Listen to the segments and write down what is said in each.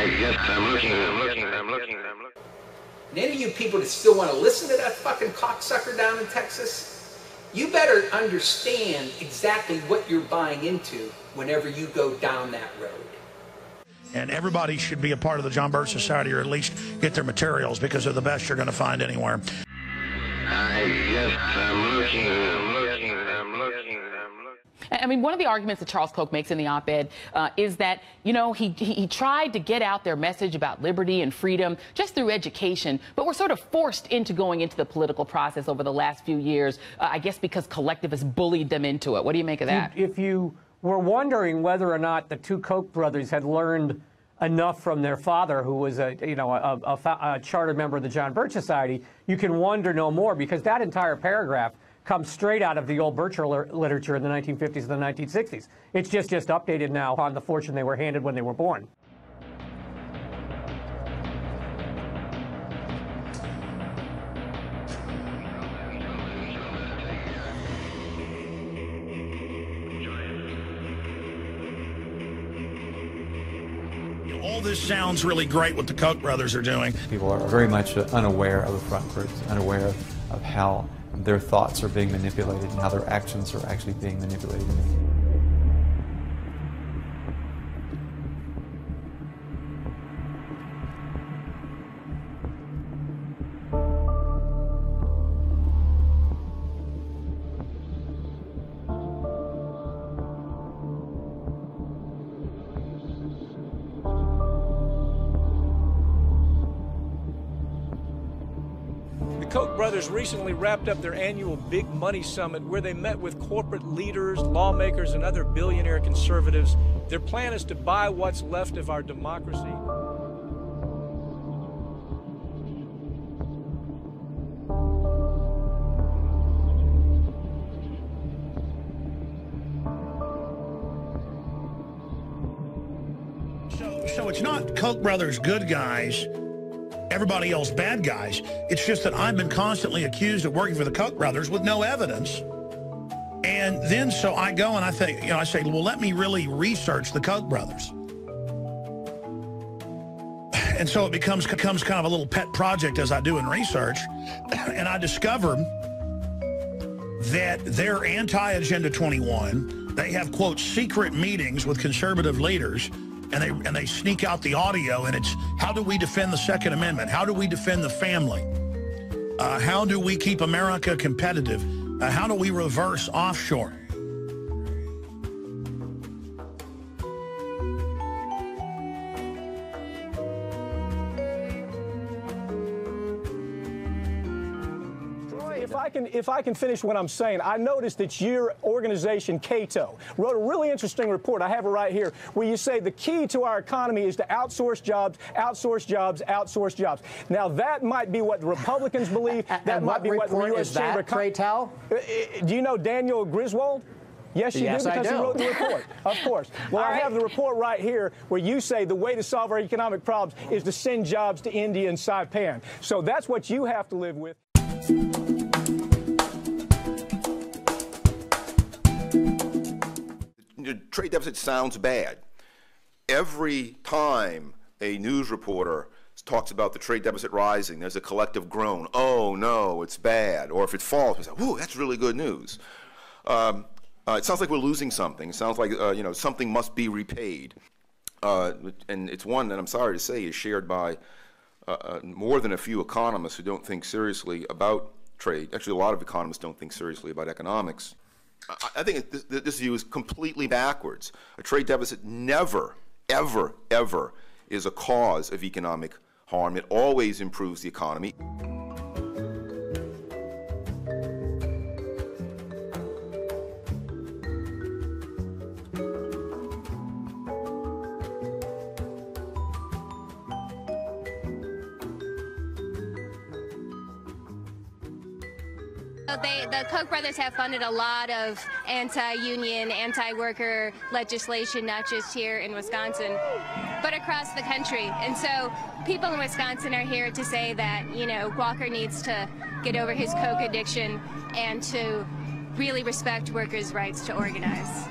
Yes, I'm looking. And any of you people that still want to listen to that fucking cocksucker down in Texas, you better understand exactly what you're buying into whenever you go down that road. And everybody should be a part of the John Birch Society, or at least get their materials, because they're the best you're going to find anywhere. Yes, I'm looking. I mean, one of the arguments that Charles Koch makes in the op-ed is that, you know, he tried to get out their message about liberty and freedom just through education, but we're sort of forced into going into the political process over the last few years, I guess because collectivists bullied them into it. What do you make of that? If you were wondering whether or not the two Koch brothers had learned enough from their father, who was a chartered member of the John Birch Society, you can wonder no more, because that entire paragraph comes straight out of the old Bircher literature in the 1950s and the 1960s. It's just updated now on the fortune they were handed when they were born. All this sounds really great what the Koch brothers are doing. People are very much unaware of the front groups, unaware of how their thoughts are being manipulated and how their actions are actually being manipulated. The Koch brothers recently wrapped up their annual Big Money Summit, where they met with corporate leaders, lawmakers, and other billionaire conservatives. Their plan is to buy what's left of our democracy. So it's not Koch brothers good guys, everybody else bad guys. It's just that I've been constantly accused of working for the Koch brothers with no evidence. And then so I go and I think, I say, well, let me really research the Koch brothers. And so it becomes kind of a little pet project as I do in research. And I discover that they're anti-Agenda 21. They have, quote, secret meetings with conservative leaders. And they sneak out the audio, and it's, how do we defend the Second Amendment? How do we defend the family? How do we keep America competitive? How do we reverse offshore? If I can finish what I'm saying, I noticed that your organization, Cato, wrote a really interesting report. I have it right here, where you say the key to our economy is to outsource jobs, outsource jobs, outsource jobs. Now, that might be what the Republicans believe. That might be what the U.S. Chamber of Commerce. Do you know Daniel Griswold? Yes, you do, because he wrote the report. Of course. Well, I have the report right here where you say the way to solve our economic problems is to send jobs to India and Saipan. So that's what you have to live with. The trade deficit sounds bad. Every time a news reporter talks about the trade deficit rising, there's a collective groan. Oh, no, it's bad. Or if it falls, we say, whoa, that's really good news. It sounds like we're losing something. It sounds like something must be repaid. And it's one that I'm sorry to say is shared by more than a few economists who don't think seriously about trade. Actually, a lot of economists don't think seriously about economics. I think this view is completely backwards. A trade deficit never, ever, ever is a cause of economic harm. It always improves the economy. The Koch brothers have funded a lot of anti-union, anti-worker legislation, not just here in Wisconsin, but across the country. And so people in Wisconsin are here to say that, Walker needs to get over his coke addiction and to really respect workers' rights to organize.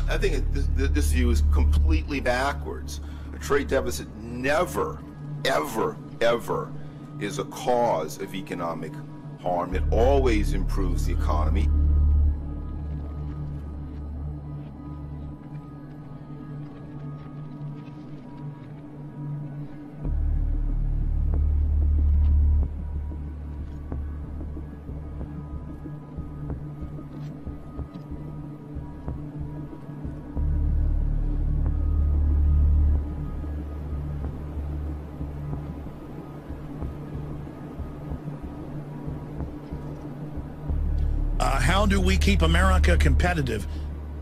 I think this view is completely backwards. A trade deficit never, ever, ever is a cause of economic harm. It always improves the economy. How do we keep America competitive?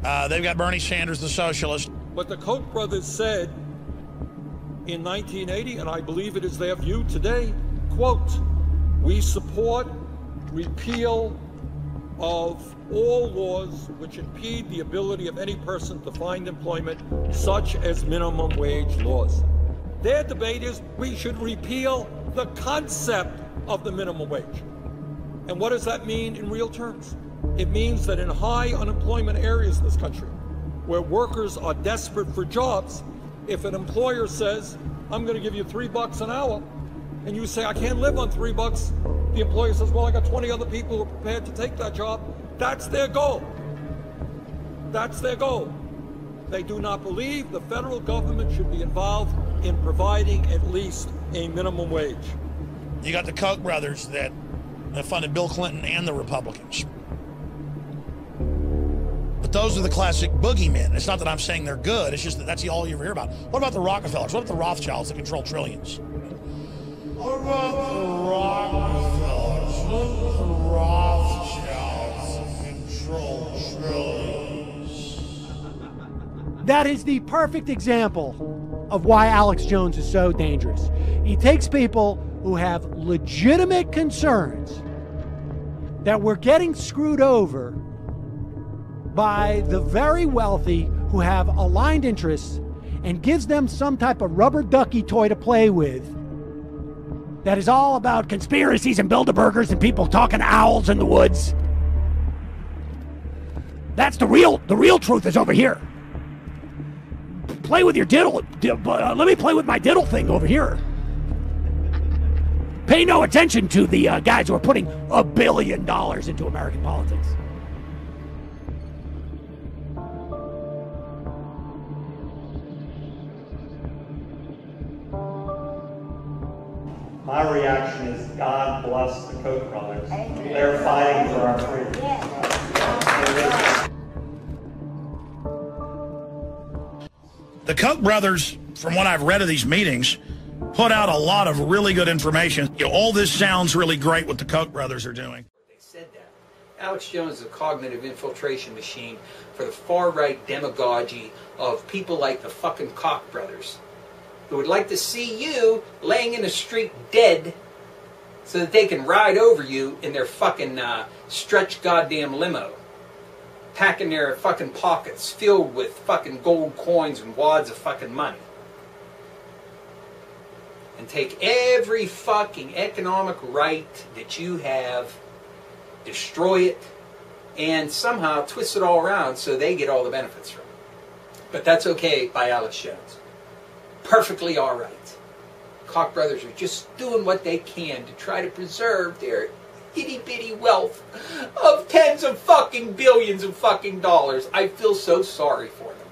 They've got Bernie Sanders, the socialist. What the Koch brothers said in 1980, and I believe it is their view today, quote, "We support repeal of all laws which impede the ability of any person to find employment, such as minimum wage laws." Their debate is we should repeal the concept of the minimum wage. And what does that mean in real terms? It means that in high unemployment areas in this country, where workers are desperate for jobs, if an employer says, "I'm going to give you $3 an hour," and you say, "I can't live on $3," the employer says, "Well, I got 20 other people who are prepared to take that job." That's their goal. That's their goal. They do not believe the federal government should be involved in providing at least a minimum wage. You got the Koch brothers that funded Bill Clinton and the Republicans. But those are the classic boogeymen. It's not that I'm saying they're good. It's just that that's all you ever hear about. What about the Rockefellers? What about the Rothschilds that control trillions? What about the Rockefellers? What about the Rothschilds that control trillions? That is the perfect example of why Alex Jones is so dangerous. He takes people who have legitimate concerns that we're getting screwed over by the very wealthy who have aligned interests and gives them some type of rubber ducky toy to play with that is all about conspiracies and Bilderbergers and people talking to owls in the woods. That's the real truth is over here. Play with your diddle. Let me play with my diddle thing over here. Pay no attention to the guys who are putting $1 billion into American politics. My reaction is God bless the Koch brothers. They're fighting for our freedom. The Koch brothers, from what I've read of these meetings, put out a lot of really good information. You know, all this sounds really great what the Koch brothers are doing. They said that. Alex Jones is a cognitive infiltration machine for the far-right demagogy of people like the fucking Koch brothers, who would like to see you laying in the street dead so that they can ride over you in their fucking stretch goddamn limo, packing their fucking pockets filled with fucking gold coins and wads of fucking money, and take every fucking economic right that you have, destroy it, and somehow twist it all around so they get all the benefits from it. But that's okay by Alex Jones. Perfectly all right. Koch brothers are just doing what they can to try to preserve their itty-bitty wealth of tens of fucking billions of fucking dollars. I feel so sorry for them.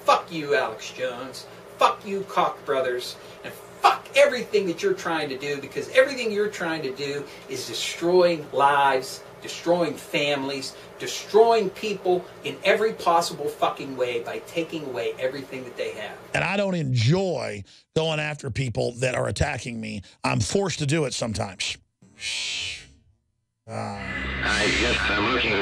Fuck you, Alex Jones. Fuck you, Koch brothers. And fuck everything that you're trying to do, because everything you're trying to do is destroying lives, destroying families, destroying people in every possible fucking way by taking away everything that they have. And I don't enjoy going after people that are attacking me. I'm forced to do it sometimes. I guess I'm looking.